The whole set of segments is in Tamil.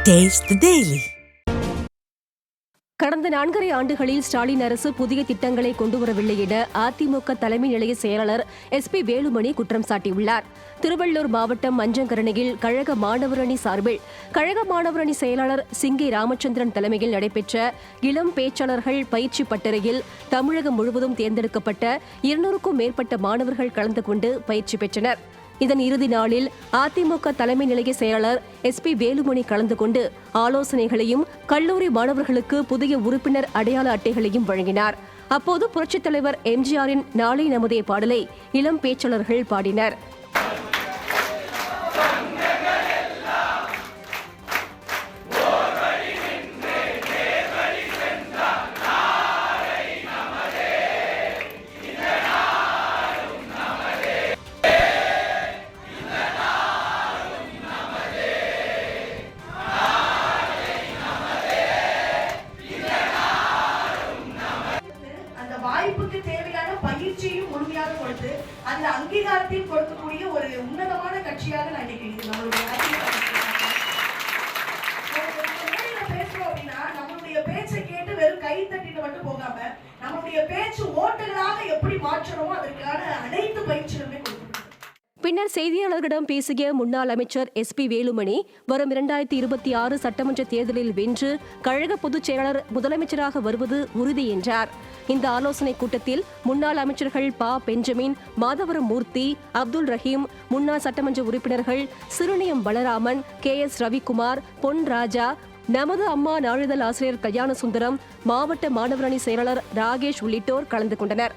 Taste the Daily. கடந்த 4.5 ஆண்டுகளில் ஸ்டாலின் அரசு புதிய திட்டங்களை கொண்டுவரவில்லை என அதிமுக தலைமை நிலைய செயலாளர் SP வேலுமணி குற்றம் சாட்டியுள்ளார். திருவள்ளூர் மாவட்டம் மஞ்சங்கரணையில் கழக மாணவரணி சார்பில் கழக மாணவரணி செயலாளர் சிங்கை ராமச்சந்திரன் தலைமையில் நடைபெற்ற இளம் பேச்சாளர்கள் பயிற்சி பட்டறையில் தமிழகம் முழுவதும் தேர்ந்தெடுக்கப்பட்ட 200க்கும் மேற்பட்ட மாணவர்கள் கலந்து கொண்டு பயிற்சி பெற்றனர். இதன் இறுதி நாளில் அதிமுக தலைமை நிலைய செயலாளர் SP வேலுமணி கலந்து கொண்டு ஆலோசனைகளையும் கல்லூரி மாணவர்களுக்கு புதிய உறுப்பினர் அடையாள அட்டைகளையும் வழங்கினார். அப்போது புரட்சித் தலைவர் MGRின் நாளை நமதே பாடலை இளம் பேச்சாளர்கள் பாடினர். வாய்ப்புக்கு தேவையான பயிற்சியும் முழுமையாக கொடுத்து அந்த அங்கீகாரத்தையும் கொடுக்கக்கூடிய ஒரு உன்னதமான கட்சியாக நான் நினைக்கிறேன். நம்மளுடைய பேசுறோம் அப்படின்னா நம்மளுடைய பேச்சை கேட்டு வெறும் கை தட்டிட்டு மட்டும் போகாம நம்மளுடைய பேச்சு ஓட்டுகளாக எப்படி மாற்றணுமோ அதற்கான அனைத்து பயிற்சிகளுமே கொடுக்கணும். பின்னர் செய்தியாளர்களிடம் பேசிய முன்னாள் அமைச்சர் SP வேலுமணி வரும் 2026 சட்டமன்ற தேர்தலில் வென்று கழக பொதுச் செயலாளர் முதலமைச்சராக வருவது உறுதி என்றார். இந்த ஆலோசனைக் கூட்டத்தில் முன்னாள் அமைச்சர்கள் பெஞ்சமின், மாதவரம் மூர்த்தி, அப்துல் ரஹீம், முன்னாள் சட்டமன்ற உறுப்பினர்கள் சிறுனியம் பலராமன், KS ரவிக்குமார், பொன் ராஜா, நமது அம்மா நாளிதழ் ஆசிரியர் கல்யாணசுந்தரம், மாவட்ட மாணவரணி செயலாளர் ராகேஷ் உள்ளிட்டோர் கலந்து கொண்டனர்.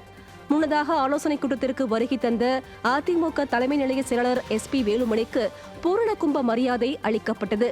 முன்னதாக ஆலோசனைக் கூட்டத்திற்கு வருகை தந்த அதிமுக தலைமை நிலைய செயலாளர் SP வேலுமணிக்கு பூரண கும்ப மரியாதை அளிக்கப்பட்டது.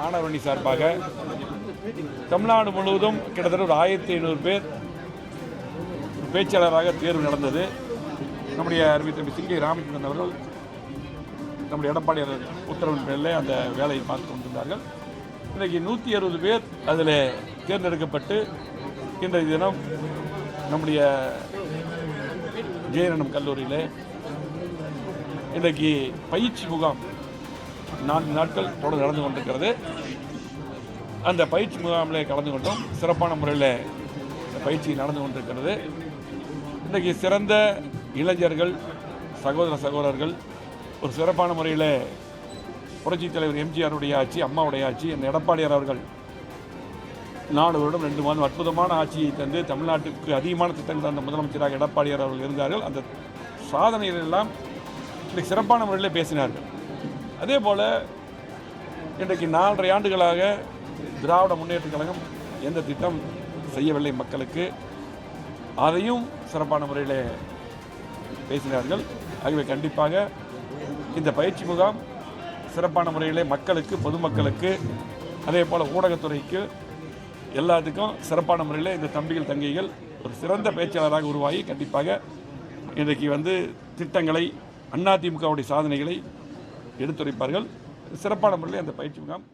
மாணவரணி சார்பாக தமிழ்நாடு முழுவதும் கிட்டத்தட்ட ஒரு 1500 பேர் பேச்சாளராக தேர்வு நடந்தது. நம்முடைய அறிவித்த சிங்கை ராமச்சந்திரன் அவர்கள் நம்முடைய எடப்பாடி உத்தரவின் பேரில் அந்த வேலையை பார்த்து கொண்டிருந்தார்கள். இன்றைக்கு 160 பேர் அதில் தேர்ந்தெடுக்கப்பட்டு இன்றைய தினம் நம்முடைய ஜெயரணம் கல்லூரியில் இன்றைக்கு பயிற்சி முகாம் 4 நாட்கள் தொடர்ந்து நடந்து கொண்டிருக்கிறது. அந்த பயிற்சி முகாமில் கலந்து கொண்டோம். சிறப்பான முறையில் பயிற்சி நடந்து கொண்டிருக்கிறது. இன்றைக்கு சிறந்த இளைஞர்கள், சகோதரர்கள் ஒரு சிறப்பான முறையில் புரட்சித் தலைவர் MGRுடைய ஆட்சி, அம்மாவுடைய ஆட்சி, எடப்பாடியார் அவர்கள் 4 வருடம் 2 மாதம் அற்புதமான ஆட்சியை தந்து தமிழ்நாட்டுக்கு அதிகமான திட்டங்கள் தந்த முதலமைச்சராக எடப்பாடியார் அவர்கள் இருந்தார்கள். அந்த சாதனைகள் எல்லாம் இன்றைக்கு சிறப்பான முறையில் பேசினார்கள். அதே போல் இன்றைக்கு 4.5 ஆண்டுகளாக திராவிட முன்னேற்றக் கழகம் எந்த திட்டம் செய்யவில்லை மக்களுக்கு, அதையும் சிறப்பான முறையில் பேசினார்கள். ஆகவே கண்டிப்பாக இந்த பயிற்சி முகாம் சிறப்பான முறையில் மக்களுக்கு, பொதுமக்களுக்கு, அதே போல் ஊடகத்துறைக்கு எல்லாத்துக்கும் சிறப்பான முறையில் இந்த தம்பிகள் தங்கைகள் ஒரு சிறந்த பேச்சாளராக உருவாகி கண்டிப்பாக இன்றைக்கு திட்டங்களை, அதிமுகவுடைய சாதனைகளை எடுத்துரைப்பார்கள். சிறப்பான முறையில் அந்த பயிற்சி முகாம்